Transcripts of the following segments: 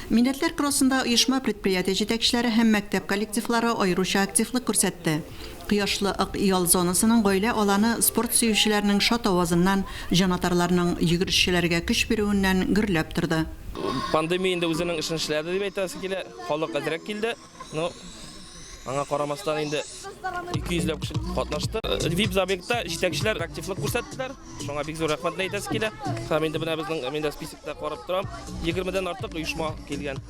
Milletler Krossында оешма предприятие җитәкчеләре һәм мәктәп коллективлары аеруча активлык күрсәтте. Кыяшлы иял зонасының гаилә аланы спорт сөючеләрнең шат авазыннан, җанатарларның йөгерешчеләргә көч бирүеннән гөрләп торды. Пандемия үзенең эшен эшләде дип әйтәсе килә, халык әзрәк килде. Аңа карамастан инде 200 кеше катнашты. VIP забегта җитәкчеләр активлык күрсәттеләр. Шуңа бик зур рәхмәт әйтәсе килә. Һәм инде менә безнең списокта карап торам, 20дән артык оешма килгән.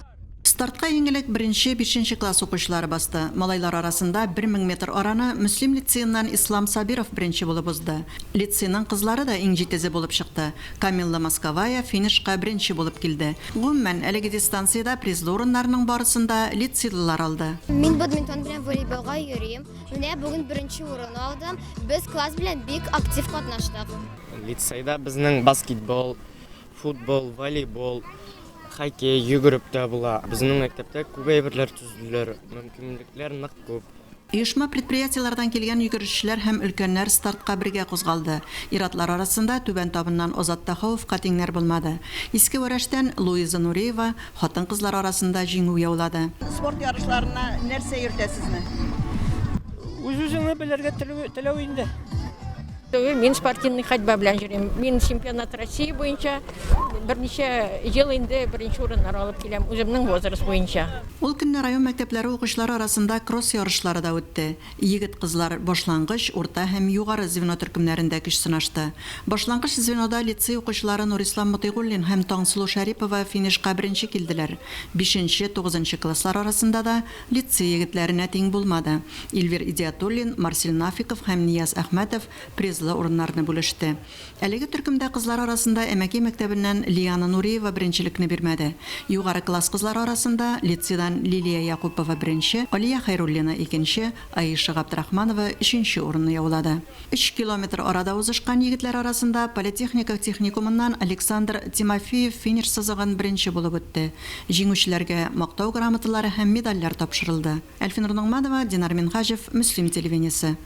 Стартка еңелек 1-5 класс укучылары басты. Малайлар арасында 1000 метр араны Мөслим лицейнан Ислам Сабиров беренче булып узды. Лицейның кызлары да иң җитезе булып чыкты. Камилла Московая финишка беренче булып килде. Гомумән, әлеге дистанциядә призлы урыннарның барысында лицейлылар алды. Мин бадминтон белән волейболга йөрим. Менә бүген беренче урын алдым. Без класс белән бик актив катнаштык. Лицейда безнең баскетбол, футбол, волейбол, хоккей, йөгереп тә була. Безнең мәктәптә күп әйберләр төзеләр, мөмкинлекләр нык күп. Оешма предприятиеләрдән килгән йөгерешчеләр һәм өлкәннәр стартка бергә кузгалды. Иратлар арасында түбән табыннан Озат Таховка тиңнәр булмады. Иске Вәрештән Луиза Нуриева хатын-кызлар арасында җиңү яулады. Спорт ярышларына нәрсә йөртәсезме? Үз-үзеңне белергә теләү инде. Мин спортивный ходьба белән йөрим. Мин чемпионат России буенча берничә ел инде беренче урыннар алып киләм үземнең возраст буенча. Ул көнне район мәктәпләре укучылары арасында кросс ярышлары да үтте. Егет-кызлар башлангыч, урта һәм югары звено төркемнәрендә көч сынашты. Башлангыч звенода лицей укучылары Нурислам Мутыйгуллин һәм Таңсылу Шәрипова финишка беренче килделәр. 5-9 класслар арасында да лицей егетләренә тиң булмады. Илвир Идиатуллин, Марсель Нафиков һәм Нияз Әхмәтов призлы урыннарны бүлеште. Әлеге төркемдә кызлар арасында Әмәки мәктәбеннән Лиана Нуриева беренчелекне бирмәде. Югары класс кызлар арасында лицейдан Лилия Якупова беренче, Алия Хайруллина икенче, Аиша Габдрахманова өченче урынны яулады. 3 километр арада узышкан егетләр арасында политехника техникумыннан Александр Тимофеев финиш сызыгын беренче булып үтте. Җиңүчеләргә мактау грамоталары һәм медальләр тапшырылды. Әлфин Нурманова, Динар Минхажев, Мөслим телевидениесе.